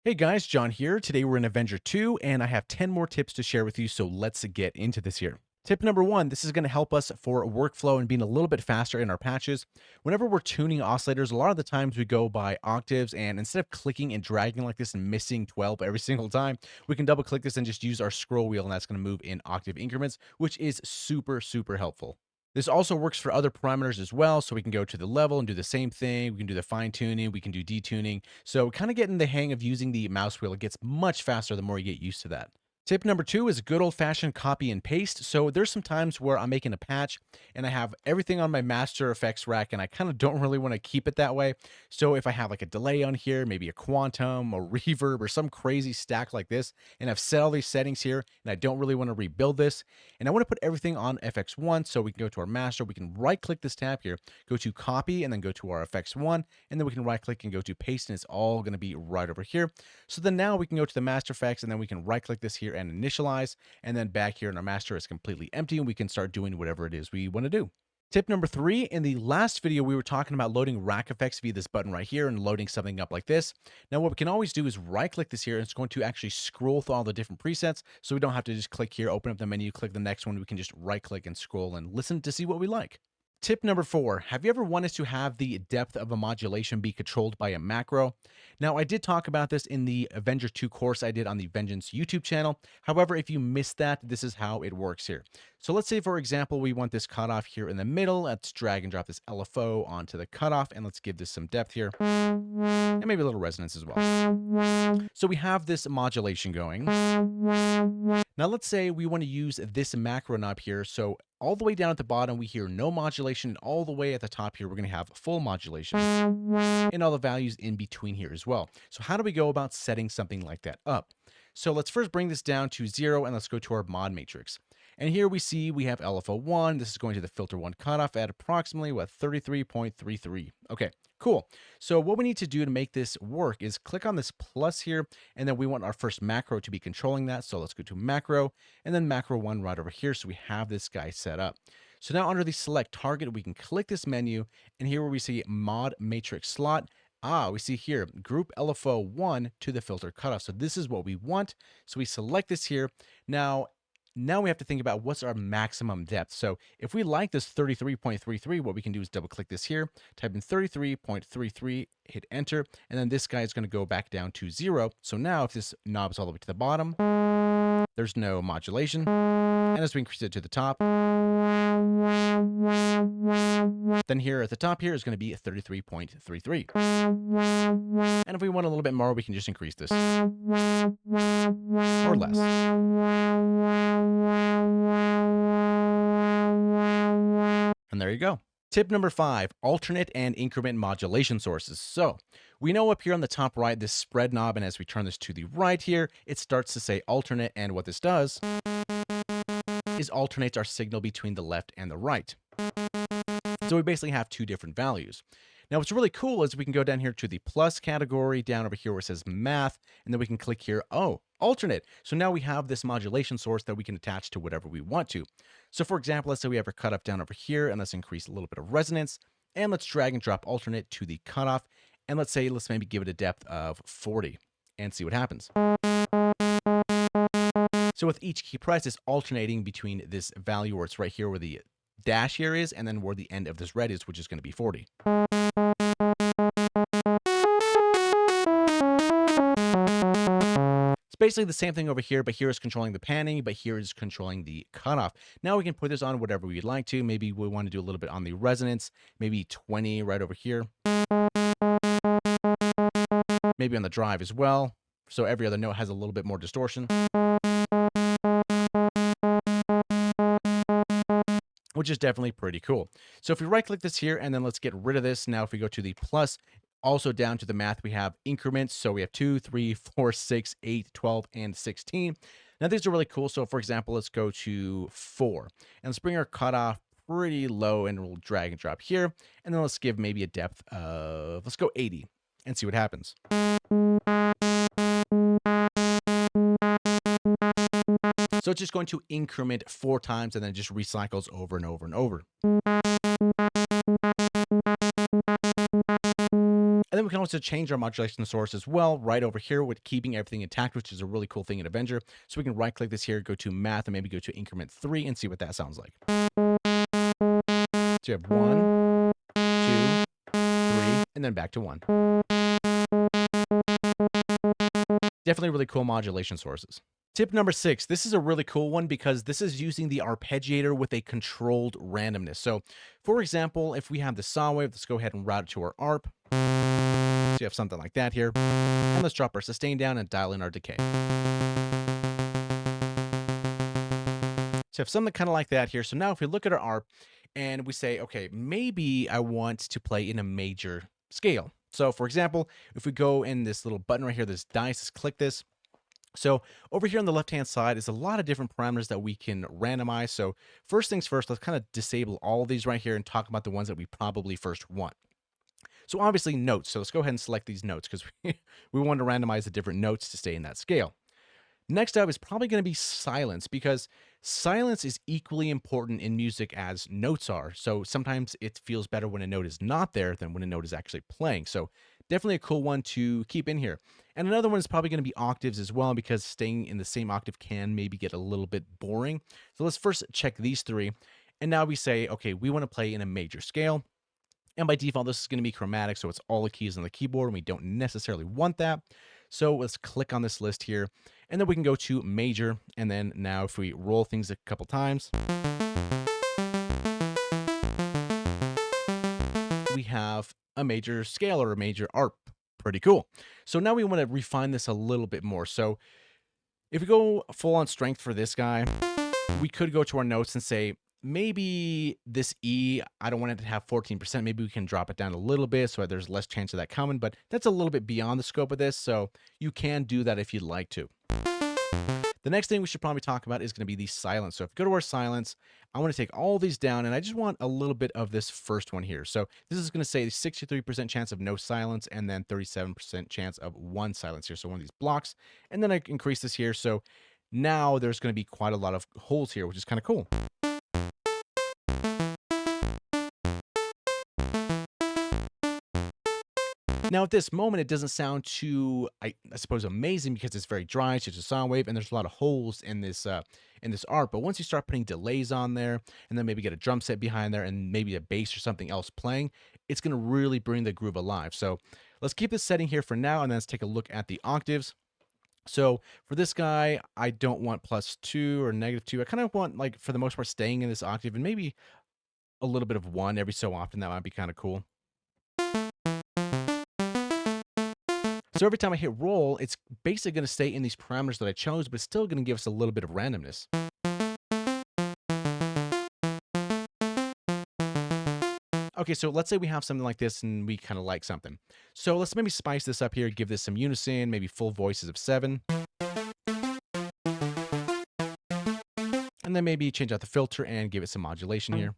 Hey guys, John here. Today we're in Avenger 2, and I have 10 more tips to share with you, so let's get into this here. Tip number one, this is going to help us for workflow and being a little bit faster in our patches. Whenever we're tuning oscillators, a lot of the times we go by octaves, and instead of clicking and dragging like this and missing 12 every single time, we can double click this and just use our scroll wheel, and that's going to move in octave increments, which is super helpful. This also works for other parameters as well, so we can go to the level and do the same thing. We can do the fine tuning, we can do detuning. So kind of getting the hang of using the mouse wheel, it gets much faster the more you get used to that. Tip number two is good old fashioned copy and paste. So there's some times where I'm making a patch and I have everything on my master effects rack and I kind of don't really want to keep it that way. So if I have like a delay on here, maybe a quantum or reverb or some crazy stack like this, and I've set all these settings here and I don't really want to rebuild this, and I want to put everything on FX1, so we can go to our master, we can right click this tab here, go to copy and then go to our FX1, and then we can right click and go to paste, and it's all going to be right over here. So then now we can go to the master effects and then we can right click this here and initialize, and then back here in our master is completely empty and we can start doing whatever it is we want to do. Tip number three, in the last video, we were talking about loading rack effects via this button right here and loading something up like this. Now, what we can always do is right click this here and it's going to actually scroll through all the different presets. So we don't have to just click here, open up the menu, click the next one. We can just right click and scroll and listen to see what we like. Tip number four, have you ever wanted to have the depth of a modulation be controlled by a macro? Now, I did talk about this in the Avenger 2 course I did on the Vengeance YouTube channel. However, if you missed that, this is how it works here. So let's say, for example, we want this cutoff here in the middle. Let's drag and drop this LFO onto the cutoff, and let's give this some depth here, and maybe a little resonance as well. So we have this modulation going. Now let's say we want to use this macro knob here. So all the way down at the bottom, we hear no modulation. And all the way at the top here, we're going to have full modulation and all the values in between here as well. So how do we go about setting something like that up? So let's first bring this down to 0 and let's go to our mod matrix. And here we see we have LFO1. This is going to the filter 1 cutoff at approximately, 33.33. Okay, cool. So what we need to do to make this work is click on this plus here, and then we want our first macro to be controlling that. So let's go to macro, and then macro 1 right over here. So we have this guy set up. So now under the select target, we can click this menu, and here where we see mod matrix slot, we see here, group LFO1 to the filter cutoff. So this is what we want. So we select this here. Now we have to think about what's our maximum depth. So if we like this 33.33, what we can do is double click this here, type in 33.33, hit enter, and then this guy is going to go back down to 0. So now if this knob is all the way to the bottom, there's no modulation. And as we increase it to the top, then here at the top here is going to be 33.33. And if we want a little bit more, we can just increase this or less. And there you go. Tip number 5, alternate and increment modulation sources. So we know up here on the top right, this spread knob, and as we turn this to the right here, it starts to say alternate, and what this does is alternates our signal between the left and the right. So we basically have two different values. Now, what's really cool is we can go down here to the plus category, down over here where it says math, and then we can click here, alternate. So now we have this modulation source that we can attach to whatever we want to. So for example, let's say we have our cutoff down over here, and let's increase a little bit of resonance, and let's drag and drop alternate to the cutoff, and let's maybe give it a depth of 40, and see what happens. So with each key press, it's alternating between this value where it's right here where the dash here is, and then where the end of this red is, which is going to be 40. It's basically the same thing over here, but here is controlling the panning, but here is controlling the cutoff. Now we can put this on whatever we'd like to. Maybe we want to do a little bit on the resonance, maybe 20 right over here. Maybe on the drive as well. So every other note has a little bit more distortion, which is definitely pretty cool. So if we right click this here and then let's get rid of this. Now if we go to the plus, also down to the math, we have increments. So we have 2, 3, 4, 6, 8, 12, and 16. Now these are really cool. So for example, let's go to 4 and let's bring our cutoff pretty low and we'll drag and drop here. And then let's give maybe a depth of, let's go 80 and see what happens. So it's just going to increment 4 times and then it just recycles over and over and over. And then we can also change our modulation source as well right over here with keeping everything intact, which is a really cool thing in Avenger. So we can right click this here, go to math, and maybe go to increment 3 and see what that sounds like. So you have 1, 2, 3, and then back to 1. Definitely really cool modulation sources. Tip number 6, this is a really cool one because this is using the arpeggiator with a controlled randomness. So for example, if we have the saw wave, let's go ahead and route it to our ARP. So you have something like that here. And let's drop our sustain down and dial in our decay. So you have something kind of like that here. So now if we look at our ARP and we say, okay, maybe I want to play in a major scale. So for example, if we go in this little button right here, this dice, let's click this. So over here on the left-hand side is a lot of different parameters that we can randomize. So first things first, let's kind of disable all of these right here and talk about the ones that we probably first want. So obviously notes. So let's go ahead and select these notes because we want to randomize the different notes to stay in that scale. Next up is probably going to be silence because silence is equally important in music as notes are. So sometimes it feels better when a note is not there than when a note is actually playing. So definitely a cool one to keep in here. And another one is probably going to be octaves as well because staying in the same octave can maybe get a little bit boring. So let's first check these 3. And now we say, okay, we want to play in a major scale. And by default, this is going to be chromatic. So it's all the keys on the keyboard. And we don't necessarily want that. So let's click on this list here. And then we can go to major. And then now if we roll things a couple times, we have a major scale or a major ARP. Pretty cool. So now we want to refine this a little bit more. So if we go full on strength for this guy, we could go to our notes and say, maybe this E, I don't want it to have 14%. Maybe we can drop it down a little bit so there's less chance of that coming, but that's a little bit beyond the scope of this. So you can do that if you'd like to. The next thing we should probably talk about is going to be the silence. So if we go to our silence, I want to take all these down and I just want a little bit of this first one here. So this is going to say 63% chance of no silence and then 37% chance of one silence here. So one of these blocks, and then I increase this here. So now there's going to be quite a lot of holes here, which is kind of cool. Now, at this moment, it doesn't sound too, I suppose, amazing because it's very dry. It's just a sine wave, and there's a lot of holes in this ARP. But once you start putting delays on there, and then maybe get a drum set behind there, and maybe a bass or something else playing, it's going to really bring the groove alive. So let's keep this setting here for now, and then let's take a look at the octaves. So for this guy, I don't want +2 or -2. I kind of want, like, for the most part, staying in this octave, and maybe a little bit of 1 every so often. That might be kind of cool. So every time I hit roll, it's basically going to stay in these parameters that I chose, but it's still going to give us a little bit of randomness. Okay, so let's say we have something like this and we kind of like something. So let's maybe spice this up here, give this some unison, maybe full voices of 7. And then maybe change out the filter and give it some modulation here.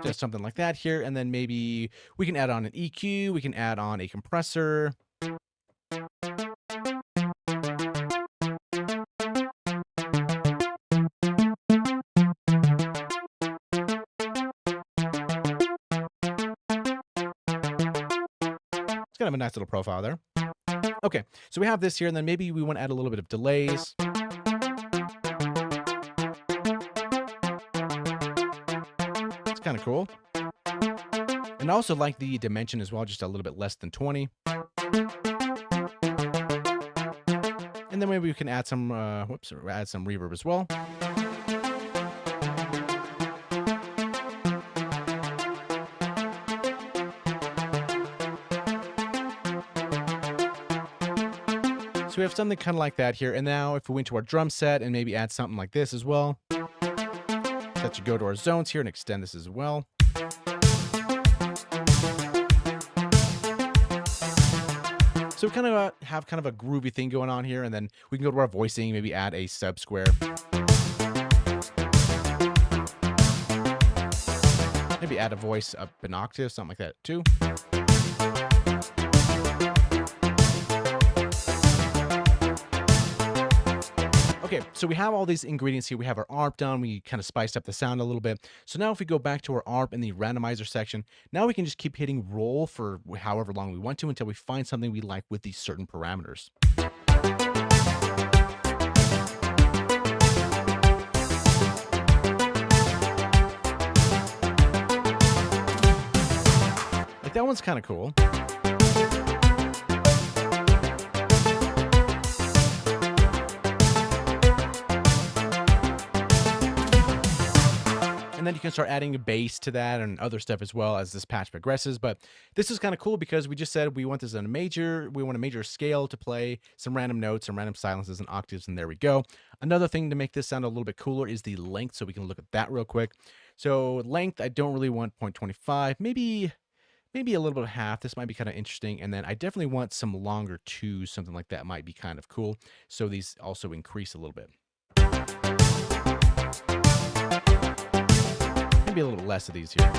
Just something like that here, and then maybe we can add on an EQ, we can add on a compressor. It's kind of a nice little profile there. Okay, so we have this here, and then maybe we want to add a little bit of delays. Kind of cool. And I also like the dimension as well, just a little bit less than 20. And then maybe we can add some add some reverb as well. So we have something kind of like that here. And now if we went to our drum set and maybe add something like this as well. That should go to our zones here and extend this as well. So we kind of have kind of a groovy thing going on here, and then we can go to our voicing, maybe add a sub square. Maybe add a voice up an octave, something like that too. Okay, so we have all these ingredients here. We have our ARP done. We kind of spiced up the sound a little bit. So now if we go back to our ARP in the randomizer section, now we can just keep hitting roll for however long we want to until we find something we like with these certain parameters. Like that one's kind of cool. And then you can start adding a bass to that and other stuff as well as this patch progresses. But this is kind of cool because we just said we want this on we want a major scale to play some random notes, some random silences and octaves, and there we go. Another thing to make this sound a little bit cooler is the length, so we can look at that real quick. So length, I don't really want 0.25, maybe a little bit of half. This might be kind of interesting. And then I definitely want some longer twos, something like that might be kind of cool. So these also increase a little bit. Maybe a little less of these here.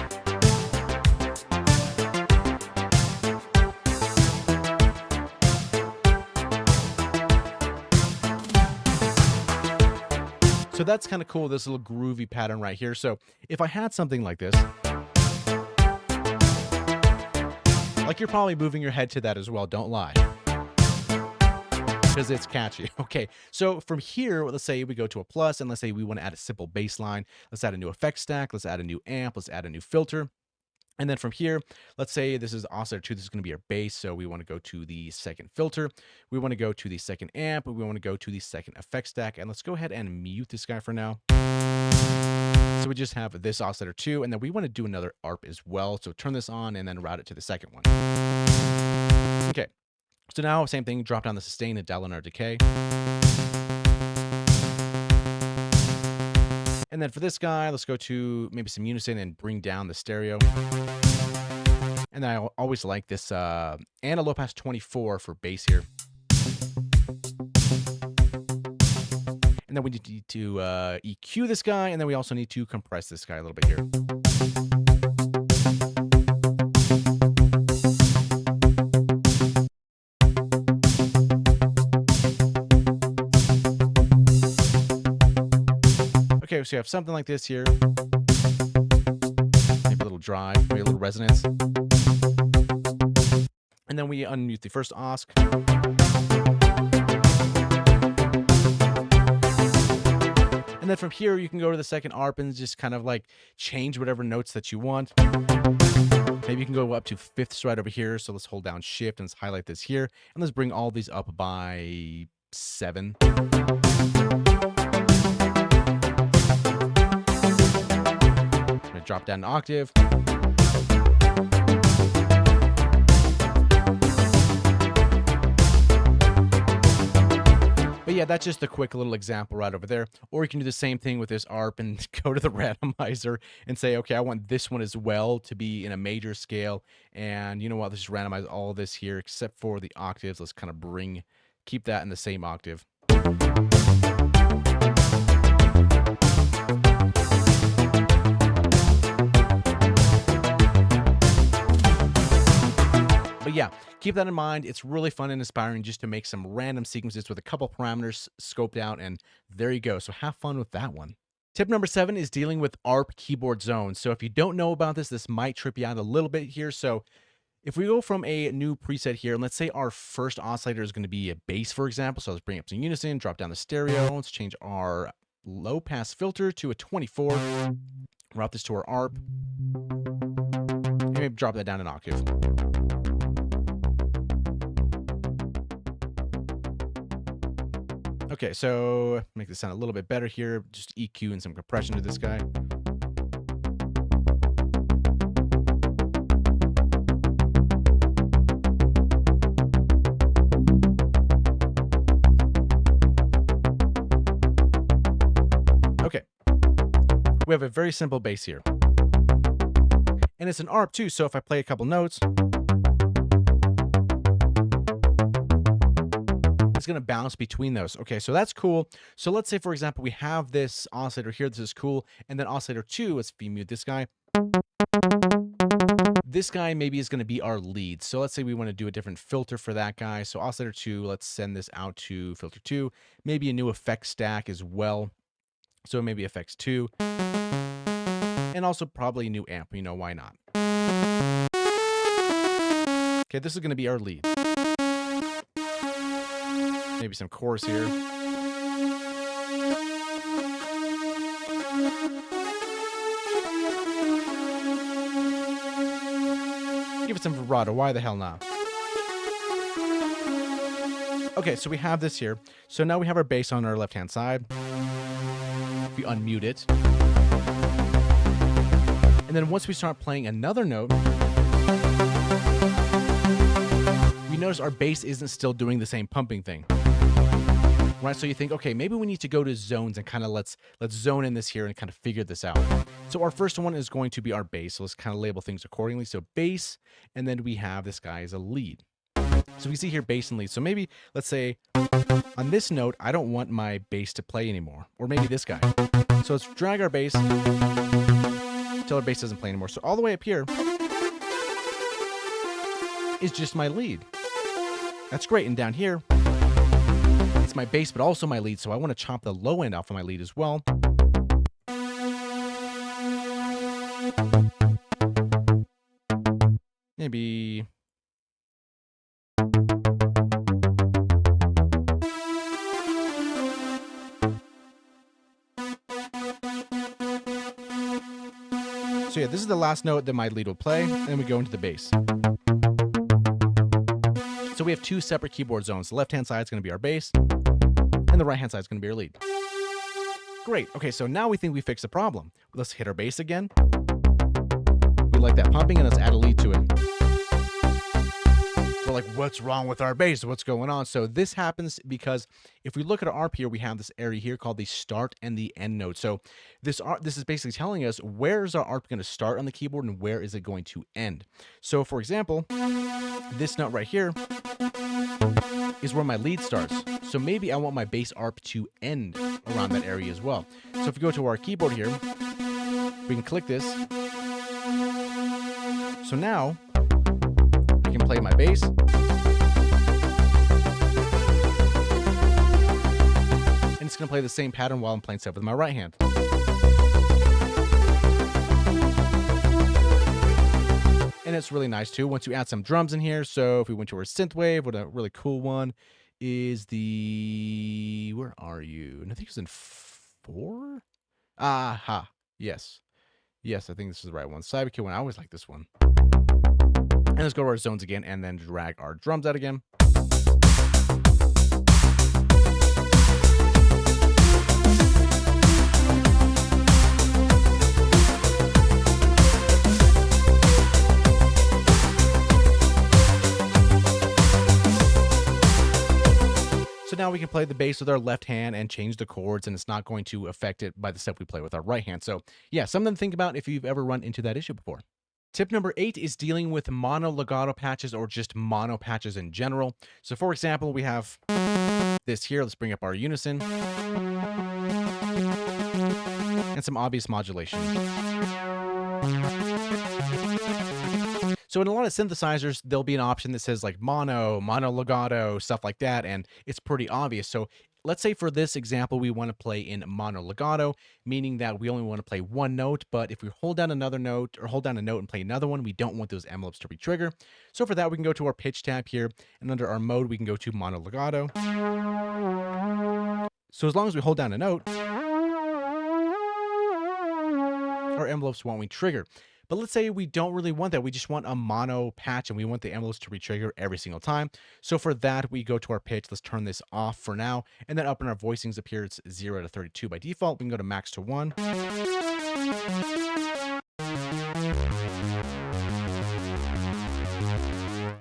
So that's kind of cool, this little groovy pattern right here. So if I had something like this, like you're probably moving your head to that as well, don't lie. Because it's catchy. Okay, so from here, let's say we go to a plus, and let's say we want to add a simple bass line. Let's add a new effect stack. Let's add a new amp. Let's add a new filter. And then from here, let's say this is oscillator 2. This is going to be our bass. So we want to go to the second filter. We want to go to the second amp. We want to go to the second effect stack. And let's go ahead and mute this guy for now. So we just have this oscillator 2. And then we want to do another ARP as well. So turn this on and then route it to the second one. Okay. So now, same thing, drop down the sustain and dial in our decay. And then for this guy, let's go to maybe some unison and bring down the stereo. And then I always like this and a low pass 24 for bass here. And then we need to EQ this guy, and then we also need to compress this guy a little bit here. Okay, so you have something like this here. Maybe a little drive, maybe a little resonance. And then we unmute the first OSC. And then from here, you can go to the second ARP and just kind of like change whatever notes that you want. Maybe you can go up to fifths right over here. So let's hold down shift and let's highlight this here. And let's bring all these up by 7. Drop down an octave. But yeah, that's just a quick little example right over there. Or you can do the same thing with this ARP and go to the randomizer and say, okay, I want this one as well to be in a major scale. And you know what? Let's just randomize all of this here except for the octaves. Let's kind of keep that in the same octave. But yeah, keep that in mind. It's really fun and inspiring just to make some random sequences with a couple parameters scoped out, and there you go. So have fun with that one. Tip number 7 is dealing with ARP Keyboard Zone. So if you don't know about this might trip you out a little bit here. So if we go from a new preset here, and let's say our first oscillator is going to be a bass, for example. So let's bring up some unison, drop down the stereo. Let's change our low pass filter to a 24. Route this to our ARP. And maybe drop that down an octave. Okay, so make this sound a little bit better here. Just EQ and some compression to this guy. Okay, we have a very simple bass here. And it's an ARP too, so if I play a couple notes, it's going to bounce between those. Okay, so that's cool. So let's say, for example, we have this oscillator here. This is cool. And then oscillator 2, let's mute this guy. this guy maybe is going to be our lead. So let's say we want to do a different filter for that guy. So oscillator 2, let's send this out to filter 2, maybe a new effect stack as well. So maybe effects 2, and also probably a new amp, you know, why not? Okay, this is going to be our lead. Maybe some chorus here. Give it some vibrato, why the hell not? Okay, so we have this here. So now we have our bass on our left-hand side. If we unmute it. And then once we start playing another note, we notice our bass isn't still doing the same pumping thing. Right, so you think, okay, maybe we need to go to zones and kind of let's zone in this here and kind of figure this out. So our first one is going to be our bass. So let's kind of label things accordingly. So bass, and then we have this guy as a lead. So we see here bass and lead. So maybe let's say on this note, I don't want my bass to play anymore, or maybe this guy. So let's drag our bass until our bass doesn't play anymore. So all the way up here is just my lead. That's great. And down here, it's my bass, but also my lead. So I want to chop the low end off of my lead as well. Maybe. So yeah, this is the last note that my lead will play, and then we go into the bass. So we have two separate keyboard zones. The left-hand side is going to be our bass, and the right-hand side is going to be our lead. Great. Okay, so now we think we fixed the problem. Let's hit our bass again. We like that pumping, and let's add a lead to it. We're like, what's wrong with our bass? What's going on? So this happens because if we look at our ARP here, we have this area here called the start and the end note. So this is basically telling us where is our ARP going to start on the keyboard and where is it going to end. So for example, this note right here is where my lead starts. So maybe I want my bass ARP to end around that area as well. So if we go to our keyboard here, we can click this. So now I can play my bass. And it's going to play the same pattern while I'm playing stuff with my right hand. And it's really nice too once you add some drums in here. So if we went to our synthwave, what a really cool one is the, where are you? And I think it's in 4. Aha. Yes. Yes, I think this is the right one. Cyberkid one. I always like this one. And let's go to our zones again and then drag our drums out again. So now we can play the bass with our left hand and change the chords, and it's not going to affect it by the stuff we play with our right hand. So yeah, something to think about if you've ever run into that issue before. Tip number 8 is dealing with mono legato patches or just mono patches in general. So for example, we have this here. Let's bring up our unison and some obvious modulation. So in a lot of synthesizers, there'll be an option that says like mono legato, stuff like that, and it's pretty obvious. So let's say for this example, we want to play in mono legato, meaning that we only want to play one note, but if we hold down another note or hold down a note and play another one, we don't want those envelopes to re-trigger. So for that, we can go to our pitch tab here, and under our mode, we can go to mono legato. So as long as we hold down a note, our envelopes won't re-trigger. But let's say we don't really want that. We just want a mono patch and we want the envelopes to re-trigger every single time. So for that, we go to our pitch. Let's turn this off for now. And then up in our voicings up here, it's 0 to 32 by default. We can go to max to 1.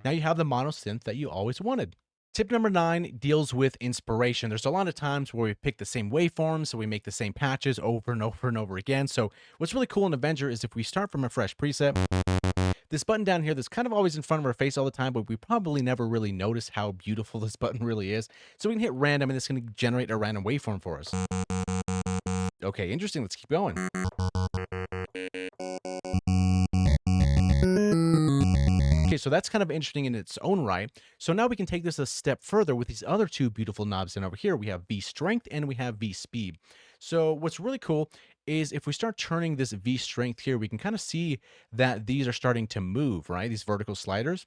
Now you have the mono synth that you always wanted. Tip number 9 deals with inspiration. There's a lot of times where we pick the same waveforms, so we make the same patches over and over and over again. So what's really cool in Avenger is if we start from a fresh preset, this button down here that's kind of always in front of our face all the time, but we probably never really notice how beautiful this button really is. So we can hit random and it's going to generate a random waveform for us. Okay, interesting. Let's keep going. Okay, so that's kind of interesting in its own right. So now we can take this a step further with these other two beautiful knobs. And over here, we have V strength and we have V speed. So what's really cool is if we start turning this V strength here, we can kind of see that these are starting to move, right? These vertical sliders.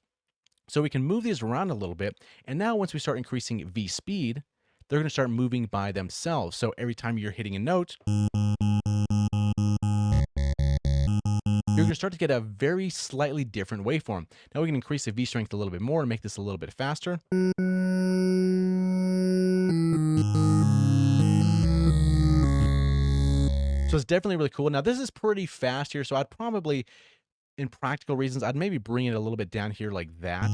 So we can move these around a little bit. And now once we start increasing V speed, they're going to start moving by themselves. So every time you're hitting a note, you're going to start to get a very slightly different waveform. Now we can increase the V strength a little bit more and make this a little bit faster. So it's definitely really cool. Now this is pretty fast here, so I'd probably, in practical reasons, I'd maybe bring it a little bit down here like that.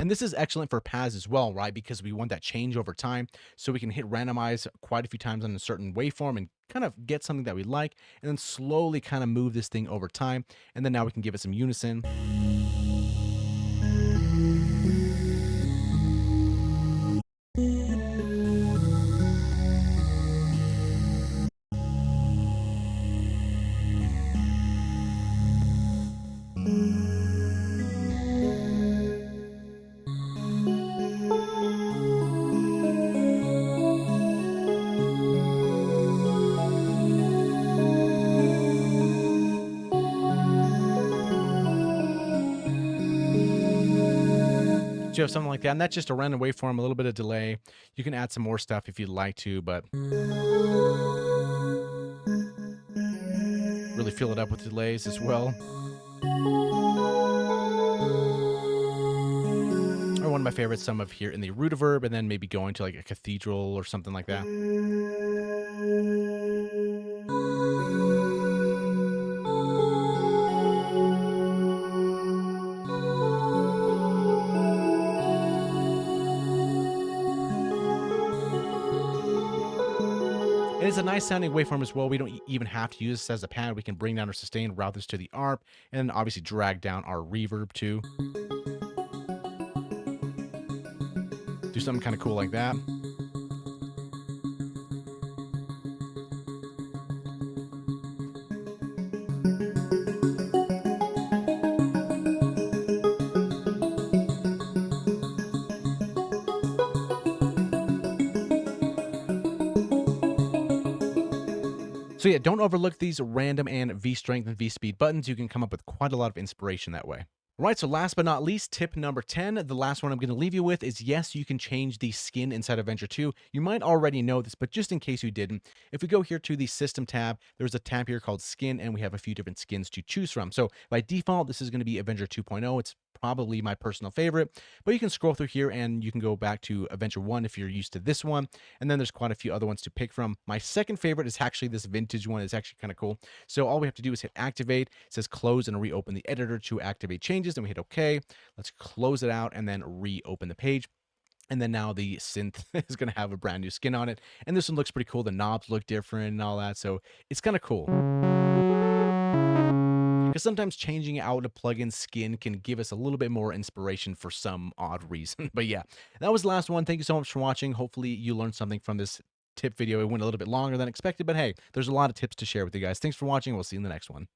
And this is excellent for pads as well, right? Because we want that change over time. So we can hit randomize quite a few times on a certain waveform and kind of get something that we like, and then slowly kind of move this thing over time. And then now we can give it some unison. So you have something like that, and that's just a random waveform, a little bit of delay. You can add some more stuff if you'd like to, but really fill it up with delays as well. Or one of my favorites, some of here in the root-a-verb, and then maybe going to like a cathedral or something like that. And it's a nice sounding waveform as well. We don't even have to use this as a pad. We can bring down our sustain, route this to the ARP, and then obviously drag down our reverb too. Do something kind of cool like that. So yeah, don't overlook these random and V strength and V speed buttons. You can come up with quite a lot of inspiration that way. Right, so last but not least, tip number 10, the last one I'm going to leave you with is yes, you can change the skin inside of Avenger 2. You might already know this, but just in case you didn't, if we go here to the System tab, there's a tab here called Skin, and we have a few different skins to choose from. So by default, this is going to be Avenger 2.0. It's probably my personal favorite, but you can scroll through here and you can go back to Avenger 1 if you're used to this one, and then there's quite a few other ones to pick from. My second favorite is actually this vintage one. It's actually kind of cool. So all we have to do is hit activate. It says close and reopen the editor to activate changes, and we hit OK. Let's close it out and then reopen the page. And then now the synth is going to have a brand new skin on it. And this one looks pretty cool. The knobs look different and all that. So it's kind of cool. Because sometimes changing out a plugin skin can give us a little bit more inspiration for some odd reason. But yeah, that was the last one. Thank you so much for watching. Hopefully you learned something from this tip video. It went a little bit longer than expected, but hey, there's a lot of tips to share with you guys. Thanks for watching. We'll see you in the next one.